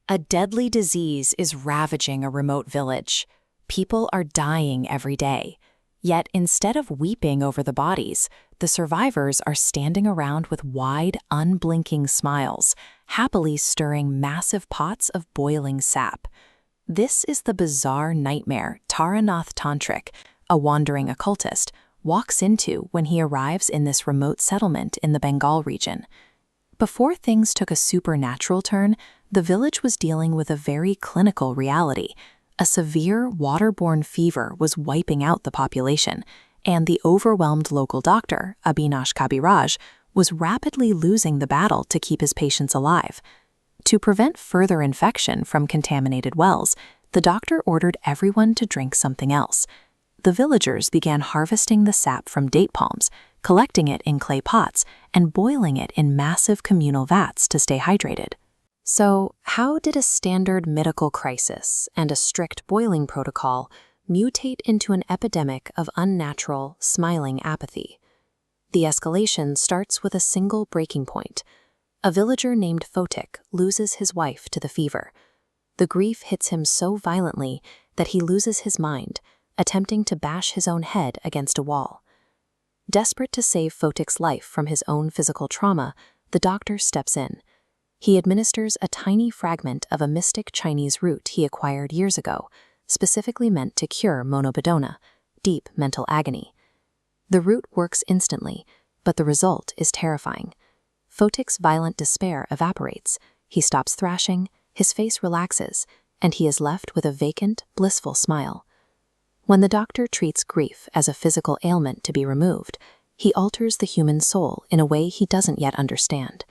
A deadly disease is ravaging a remote village. People are dying every day. Yet instead of weeping over the bodies, the survivors are standing around with wide, unblinking smiles, happily stirring massive pots of boiling sap. This is the bizarre nightmare Taranath Tantric, a wandering occultist, walks into when he arrives in this remote settlement in the Bengal region. Before things took a supernatural turn, the village was dealing with a very clinical reality. A severe waterborne fever was wiping out the population, and the overwhelmed local doctor, Abhinash Kabiraj, was rapidly losing the battle to keep his patients alive. To prevent further infection from contaminated wells, the doctor ordered everyone to drink something else. The villagers began harvesting the sap from date palms, collecting it in clay pots, and boiling it in massive communal vats to stay hydrated. So, how did a standard medical crisis and a strict boiling protocol mutate into an epidemic of unnatural, smiling apathy? The escalation starts with a single breaking point. A villager named Photik loses his wife to the fever. The grief hits him so violently that he loses his mind, attempting to bash his own head against a wall. Desperate to save Photik's life from his own physical trauma, the doctor steps in. He administers a tiny fragment of a mystic Chinese root he acquired years ago, specifically meant to cure monobedona, deep mental agony. The root works instantly, but the result is terrifying. Photik's violent despair evaporates, he stops thrashing, his face relaxes, and he is left with a vacant, blissful smile. When the doctor treats grief as a physical ailment to be removed, he alters the human soul in a way he doesn't yet understand.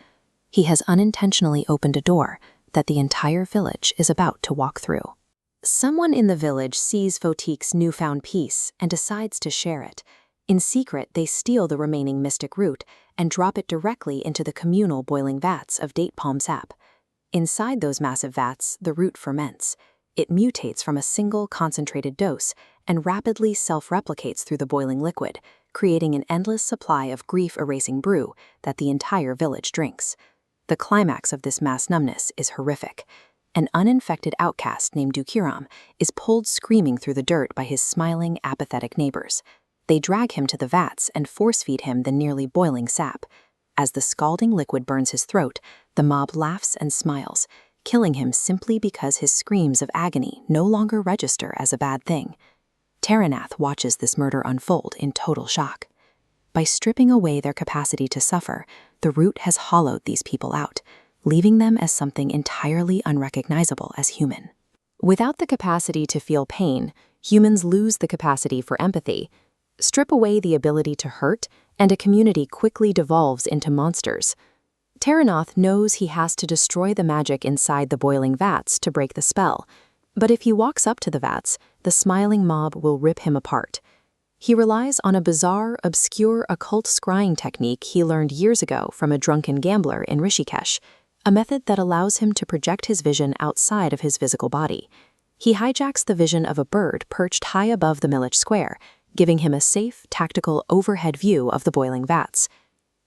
He has unintentionally opened a door that the entire village is about to walk through. Someone in the village sees Photik's newfound peace and decides to share it. In secret, they steal the remaining mystic root and drop it directly into the communal boiling vats of date palm sap. Inside those massive vats, the root ferments. It mutates from a single concentrated dose and rapidly self-replicates through the boiling liquid, creating an endless supply of grief-erasing brew that the entire village drinks. The climax of this mass numbness is horrific. An uninfected outcast named Dukiram is pulled screaming through the dirt by his smiling, apathetic neighbors. They drag him to the vats and force-feed him the nearly boiling sap. As the scalding liquid burns his throat, the mob laughs and smiles, killing him simply because his screams of agony no longer register as a bad thing. Taranath watches this murder unfold in total shock. By stripping away their capacity to suffer, the root has hollowed these people out, leaving them as something entirely unrecognizable as human. Without the capacity to feel pain, humans lose the capacity for empathy. Strip away the ability to hurt, and a community quickly devolves into monsters. Taranath knows he has to destroy the magic inside the boiling vats to break the spell, but if he walks up to the vats, the smiling mob will rip him apart. He relies on a bizarre, obscure occult scrying technique he learned years ago from a drunken gambler in Rishikesh, a method that allows him to project his vision outside of his physical body. He hijacks the vision of a bird perched high above the village square, giving him a safe, tactical overhead view of the boiling vats.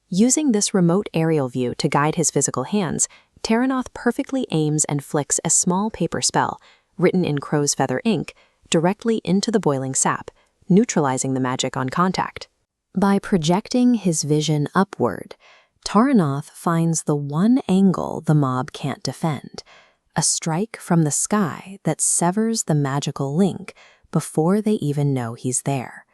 Using this remote aerial view to guide his physical hands, Taranath perfectly aims and flicks a small paper spell, written in crow's feather ink, directly into the boiling sap, neutralizing the magic on contact. By projecting his vision upward, Taranath finds the one angle the mob can't defend, a strike from the sky that severs the magical link before they even know he's there.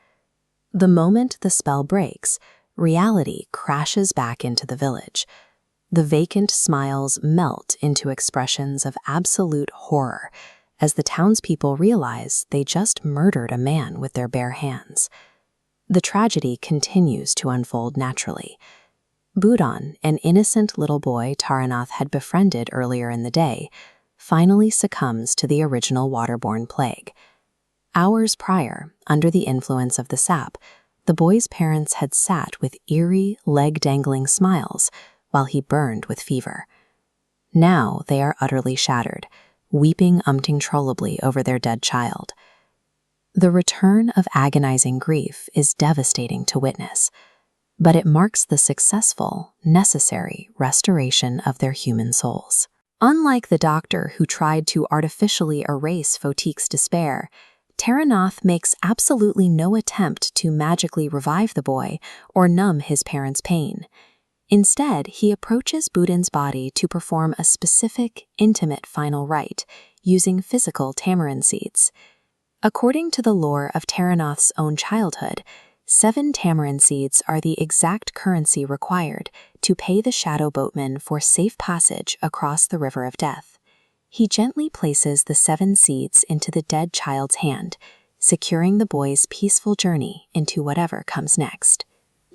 The moment the spell breaks, reality crashes back into the village. The vacant smiles melt into expressions of absolute horror as the townspeople realize they just murdered a man with their bare hands. The tragedy continues to unfold naturally. Budan, an innocent little boy Taranath had befriended earlier in the day, finally succumbs to the original waterborne plague. Hours prior, under the influence of the sap, the boy's parents had sat with eerie, leg-dangling smiles while he burned with fever. Now they are utterly shattered, weeping uncontrollably over their dead child. The return of agonizing grief is devastating to witness, but it marks the successful, necessary restoration of their human souls. Unlike the doctor who tried to artificially erase Fotique's despair, Terranoth makes absolutely no attempt to magically revive the boy or numb his parents' pain. Instead, he approaches Boudin's body to perform a specific, intimate final rite, using physical tamarin seeds. According to the lore of Terranoth's own childhood, 7 tamarin seeds are the exact currency required to pay the shadow boatman for safe passage across the River of Death. He gently places the 7 seeds into the dead child's hand, securing the boy's peaceful journey into whatever comes next.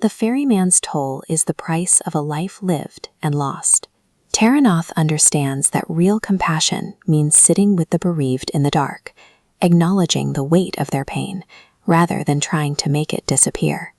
The ferryman's toll is the price of a life lived and lost. Terranoth understands that real compassion means sitting with the bereaved in the dark, acknowledging the weight of their pain, rather than trying to make it disappear.